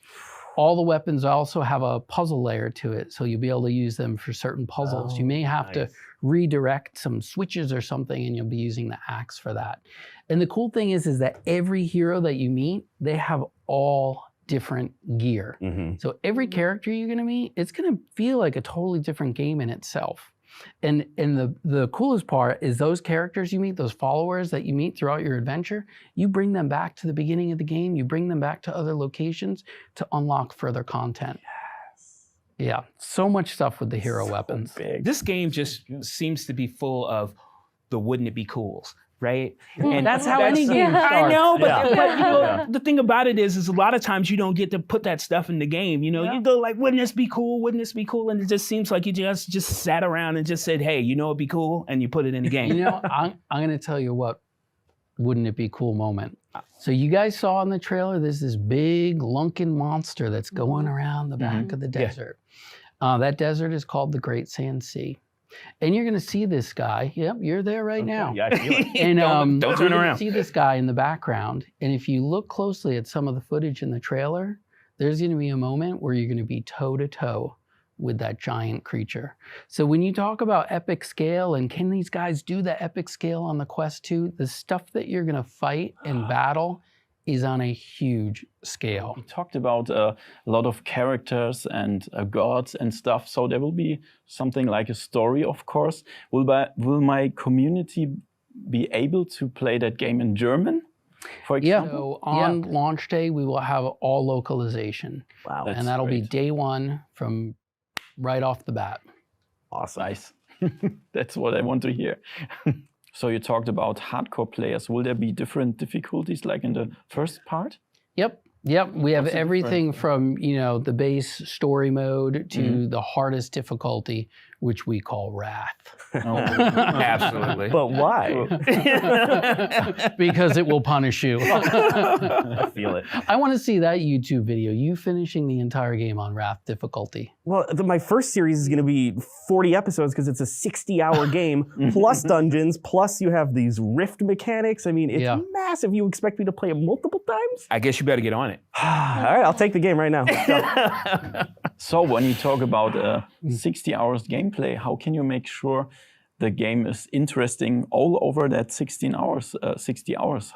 All the weapons also have a puzzle layer to it, so you'll be able to use them for certain puzzles. You may have to redirect some switches or something, and you'll be using the axe for that. And the cool thing is that every hero that you meet, they have all different gear. So every character you're going to meet, it's going to feel like a totally different game in itself. And the coolest part is those characters you meet, those followers that you meet throughout your adventure, you bring them back to the beginning of the game, you bring them back to other locations to unlock further content. Yeah, so much stuff with the hero weapons. This game just seems to be full of the wouldn't it be cools. right? And that's how any game starts. I know, but, but you know, the thing about it is a lot of times you don't get to put that stuff in the game. You know, you go like, wouldn't this be cool? Wouldn't this be cool? And it just seems like you just sat around and just said, hey, you know, it'd be cool, and you put it in the game. You know, I'm going to tell you what, wouldn't it be cool moment. So you guys saw in the trailer, there's this big lunken monster that's going around the back of the desert. That desert is called the Great Sand Sea. And you're going to see this guy. Yep, you're there right now. Yeah, I feel it. And don't turn around. See this guy in the background. And if you look closely at some of the footage in the trailer, there's going to be a moment where you're going to be toe-to-toe with that giant creature. So when you talk about epic scale and can these guys do the epic scale on the Quest 2, the stuff that you're going to fight and battle is on a huge scale. We talked about a lot of characters and gods and stuff, so there will be something like a story, of course. Will my community be able to play that game in German, for example? So on launch day, we will have all localization. Wow. And that'll be day one from right off the bat. Awesome. Nice. That's what I want to hear. So you talked about hardcore players. Will there be different difficulties like in the first part? Yep. We have everything from, you know, the base story mode to the hardest difficulty, which we call Wrath. Oh, absolutely. But why? Because it will punish you. I feel it. I want to see that YouTube video, you finishing the entire game on Wrath difficulty. Well, my first series is going to be 40 episodes because it's a 60-hour game, plus dungeons, plus you have these rift mechanics. I mean, it's massive. You expect me to play it multiple times? I guess you better get on it. All right, I'll take the game right now. So when you talk about 60 hours gameplay, how can you make sure the game is interesting all over that 60 hours?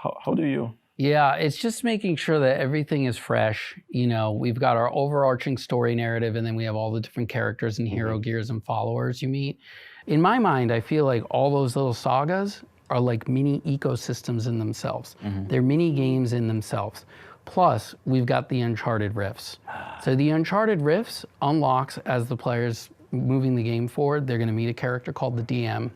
How do you? Yeah, it's just making sure that everything is fresh. You know, we've got our overarching story narrative, and then we have all the different characters and hero gears and followers you meet. In my mind, I feel like all those little sagas are like mini ecosystems in themselves. They're mini games in themselves. Plus, we've got the Uncharted Rifts. So the Uncharted Rifts unlocks as the player's moving the game forward. They're going to meet a character called the DM.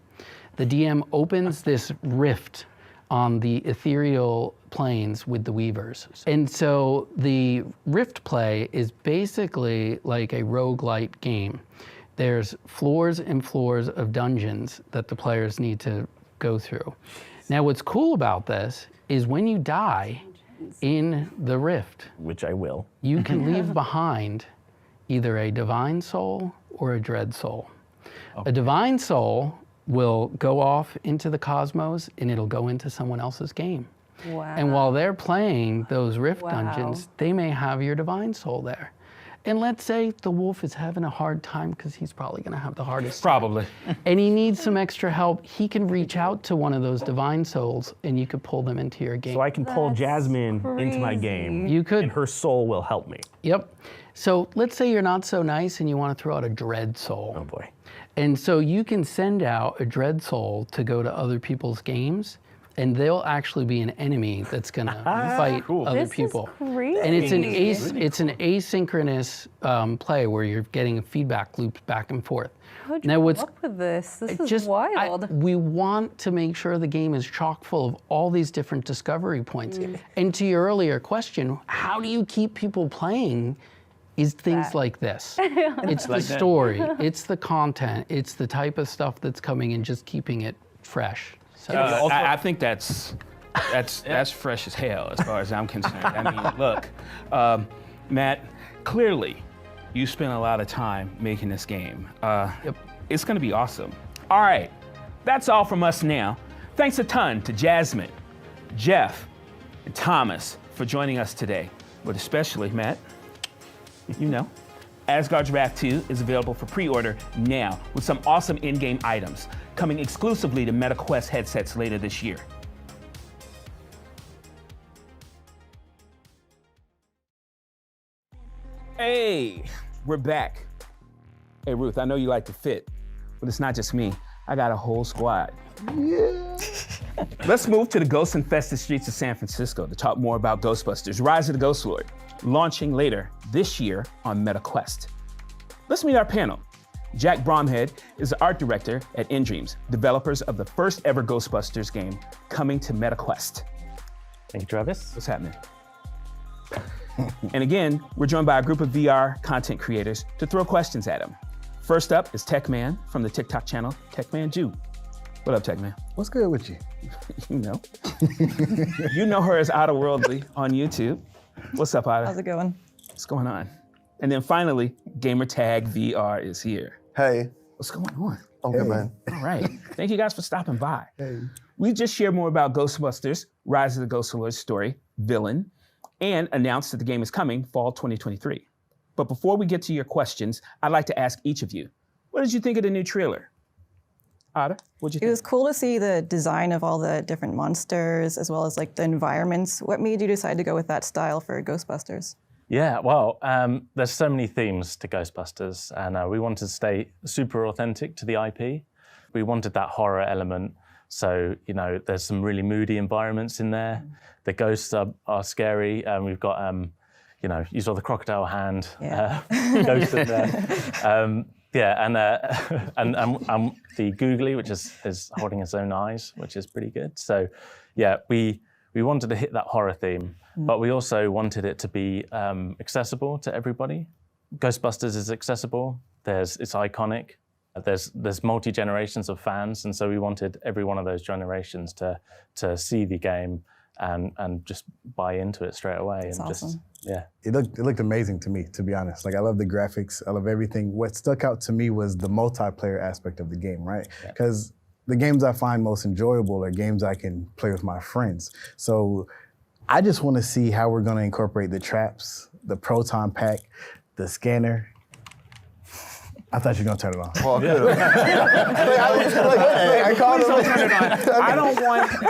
The DM opens this rift on the ethereal planes with the Weavers. And so the Rift play is basically like a roguelite game. There's floors and floors of dungeons that the players need to go through. Now, what's cool about this is when you die in the Rift, which I will, you can leave behind either a divine soul or a dread soul. A divine soul will go off into the cosmos and it'll go into someone else's game. Wow. And while they're playing those Rift dungeons, they may have your divine soul there. And let's say the wolf is having a hard time because he's probably going to have the hardest Probably. time. And he needs some extra help. He can reach out to one of those divine souls and you could pull them into your game. So I can pull Jasmine into my game. You could. And her soul will help me. Yep. So let's say you're not so nice and you want to throw out a dread soul. Oh boy. And so you can send out a dread soul to go to other people's games, and they'll actually be an enemy that's going to fight other people. This is crazy. And it's an asynchronous play where you're getting a feedback loop back and forth. How'd you come up with this? This is wild. We want to make sure the game is chock full of all these different discovery points. And to your earlier question, how do you keep people playing? Is things like this. It's the story, it's the content, it's the type of stuff that's coming and just keeping it fresh. So I think that's fresh as hell as far as I'm concerned. I mean, look, Matt, clearly you spent a lot of time making this game. It's gonna be awesome. All right, that's all from us now. Thanks a ton to Jasmine, Jeff, and Thomas for joining us today, but especially Matt. You know, Asgard's Wrath 2 is available for pre-order now with some awesome in-game items coming exclusively to MetaQuest headsets later this year. Hey, we're back. Hey Ruth, I know you like to fit, but it's not just me. I got a whole squad. Yeah. Let's move to the ghost-infested streets of San Francisco to talk more about Ghostbusters: Rise of the Ghost Lord, launching later this year on MetaQuest. Let's meet our panel. Jack Bromhead is the art director at InDreams, developers of the first ever Ghostbusters game coming to MetaQuest. Thank you, Travis. What's happening? And again, we're joined by a group of VR content creators to throw questions at him. First up is Techman from the TikTok channel, Techman Jew. What up, Techman? What's good with you? You know. You know her as Otterworldly on YouTube. What's up, Otter? How's it going? What's going on? And then finally, Gamertag VR is here. Hey. What's going on? I'm good, man. All right. Thank you guys for stopping by. Hey. We just shared more about Ghostbusters, Rise of the Ghost Lord story, Villain, and announced that the game is coming fall 2023. But before we get to your questions, I'd like to ask each of you, what did you think of the new trailer? Otter, what'd you think? It was cool to see the design of all the different monsters as well as like the environments. What made you decide to go with that style for Ghostbusters? Yeah, well, there's so many themes to Ghostbusters, and we wanted to stay super authentic to the IP. We wanted that horror element, so there's some really moody environments in there. The ghosts are scary, and we've got you saw the crocodile hand ghost in there. And the googly, which is holding its own eyes, which is pretty good. So, yeah, we wanted to hit that horror theme, but we also wanted it to be accessible to everybody. Ghostbusters is accessible. It's iconic. There's multi-generations of fans, and so we wanted every one of those generations to see the game and just buy into it straight away. That's and awesome. It looked amazing to me, to be honest. Like, I love the graphics, I love everything. What stuck out to me was the multiplayer aspect of the game, right? Because the games I find most enjoyable are games I can play with my friends. So I just want to see how we're going to incorporate the traps, the proton pack, the scanner. I thought you were going to turn it on. Well,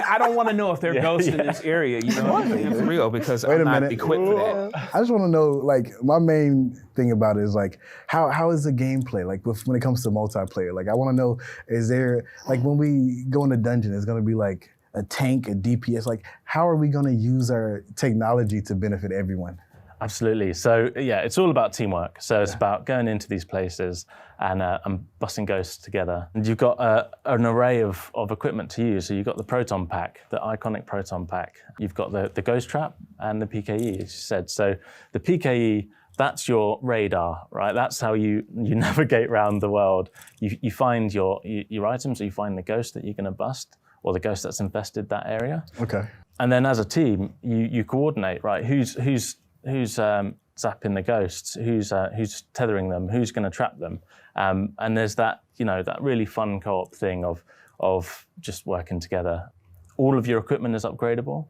I don't want to know if there are ghosts in this area, for real, because I'm not equipped for that. I just want to know, like, my main thing about it is, like, how is the gameplay, like, when it comes to multiplayer? Like, I want to know, is there, like, when we go in the dungeon, it's going to be, like, a tank, a DPS, like, how are we going to use our technology to benefit everyone? Absolutely. So yeah, it's all about teamwork. So it's about going into these places and busting ghosts together. And you've got an array of equipment to use. So you've got the proton pack, the iconic proton pack. You've got the ghost trap and the PKE, as you said. So the PKE, that's your radar, right? That's how you navigate around the world. You find your items, or you find the ghost that you're going to bust, or the ghost that's infested that area. Okay. And then as a team, you coordinate, right? Who's zapping the ghosts, who's tethering them, who's going to trap them, and there's that that really fun co-op thing of just working together. All of your equipment is upgradable.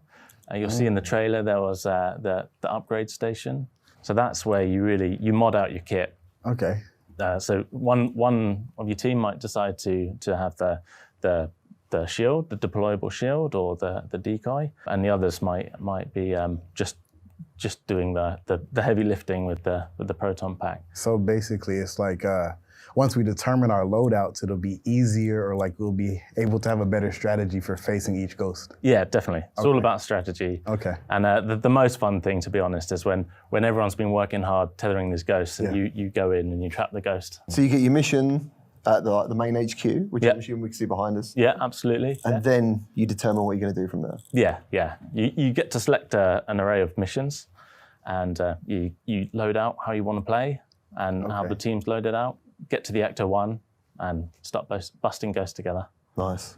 You'll see in the trailer there was the upgrade station, so that's where you mod out your kit. Okay. So one of your team might decide to have the shield, the deployable shield, or the decoy, and the others might be just doing the heavy lifting with the proton pack. So basically, it's like once we determine our loadouts, it'll be easier, or like we'll be able to have a better strategy for facing each ghost. Yeah, definitely. It's all about strategy. Okay. And the most fun thing, to be honest, is when everyone's been working hard tethering these ghosts, and you go in and you trap the ghost. So you get your mission at the main HQ, which I'm assuming we can see behind us. Yeah, absolutely. And then you determine what you're going to do from there. Yeah. You get to select an array of missions, and you load out how you want to play and how the team's loaded out. Get to the Ecto 1 and start busting ghosts together. Nice.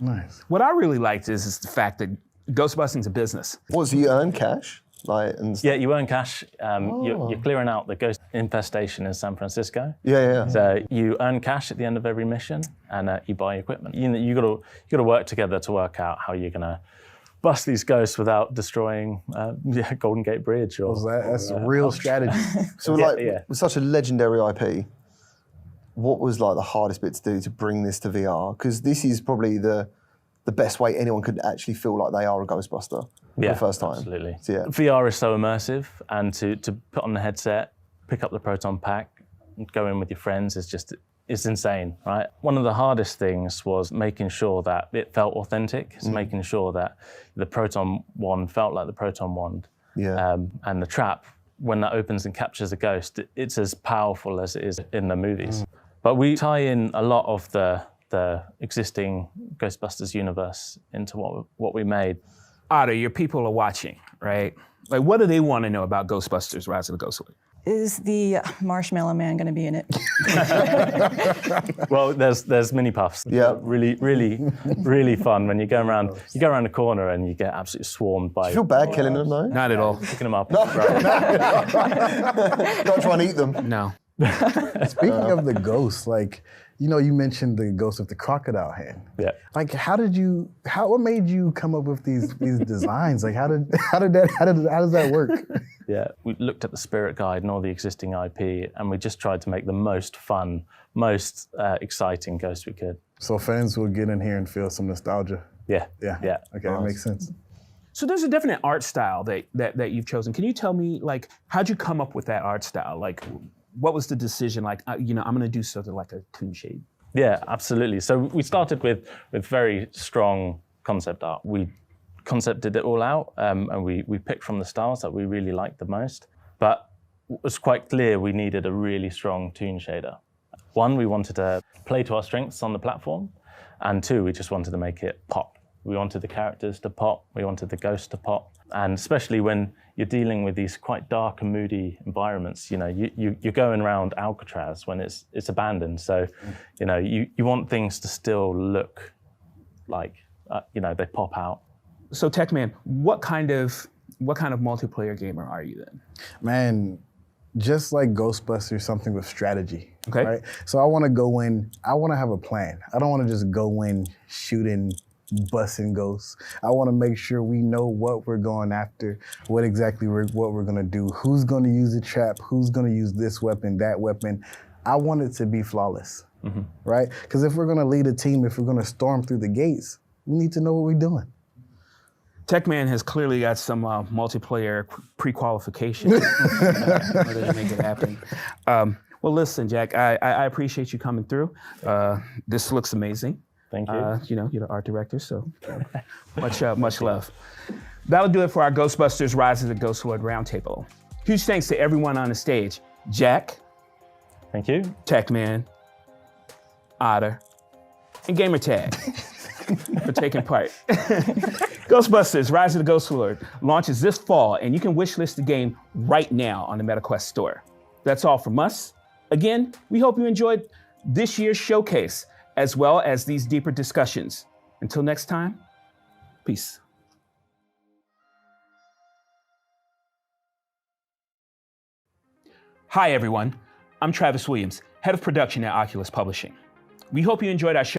What I really liked is the fact that ghostbusting's a business. So you earn cash? Yeah, you earn cash. You're clearing out the ghost infestation in San Francisco. Yeah. So you earn cash at the end of every mission, and you buy equipment. You got to work together to work out how you're gonna bust these ghosts without destroying Golden Gate Bridge. That's a real strategy. So with such a legendary IP, what was like the hardest bit to do to bring this to VR? Because this is probably the best way anyone could actually feel like they are a Ghostbuster for the first time. Absolutely. So, VR is so immersive, and to put on the headset, pick up the proton pack, and go in with your friends it's insane, right? One of the hardest things was making sure that it felt authentic. It's making sure that the proton wand felt like the proton wand. Yeah. And the trap, when that opens and captures a ghost, it's as powerful as it is in the movies. But we tie in a lot of the existing Ghostbusters universe into what we made. Otter, your people are watching, right? Like, what do they want to know about Ghostbusters: Rise of the Ghostwood? Is the Marshmallow Man going to be in it? Well, there's mini puffs. Yeah, really fun when you go around the corner and you get absolutely swarmed by. Do you feel bad killing them though? Not at all. Picking them up. Not try and eat them. No. Speaking of the ghosts, like, you know, you mentioned the ghost with the crocodile hand. Yeah. Like, what made you come up with these designs? Like, how does that work? Yeah, we looked at the spirit guide and all the existing IP, and we just tried to make the most fun, most exciting ghost we could. So fans will get in here and feel some nostalgia. Yeah. Okay, that makes sense. So there's a definite art style that you've chosen. Can you tell me, like, how'd you come up with that art style? Like, what was the decision? Like, you know, I'm going to do something like a toon shade. Yeah, absolutely. So we started with very strong concept art. We concepted it all out, and we picked from the styles that we really liked the most. But it was quite clear we needed a really strong toon shader. One, we wanted to play to our strengths on the platform, and two, we just wanted to make it pop. We wanted the characters to pop, we wanted the ghost to pop, and especially when you're dealing with these quite dark and moody environments, you know, you're going around Alcatraz when it's abandoned, so you know, you want things to still look like, you know, they pop out. So Techman, what kind of multiplayer gamer are you then? Man, just like Ghostbusters, something with strategy. Okay. Right? So I want to go in, I want to have a plan. I don't want to just go in shooting, busting ghosts. I want to make sure we know what we're going after, what we're going to do, who's going to use the trap, who's going to use this weapon, that weapon. I want it to be flawless, right? Because if we're going to lead a team, if we're going to storm through the gates, we need to know what we're doing. Techman has clearly got some multiplayer pre-qualification in order to make it happen. Well, listen, Jack, I appreciate you coming through. This looks amazing. Thank you. You know, you're the art director, so much love. That'll do it for our Ghostbusters Rise of the Ghostwood Roundtable. Huge thanks to everyone on the stage. Jack. Thank you. Techman. Otter. And Gamertag for taking part. Ghostbusters Rise of the Ghostwood launches this fall, and you can wishlist the game right now on the MetaQuest store. That's all from us. Again, we hope you enjoyed this year's showcase, as well as these deeper discussions. Until next time, peace. Hi, everyone. I'm Travis Williams, head of production at Oculus Publishing. We hope you enjoyed our show.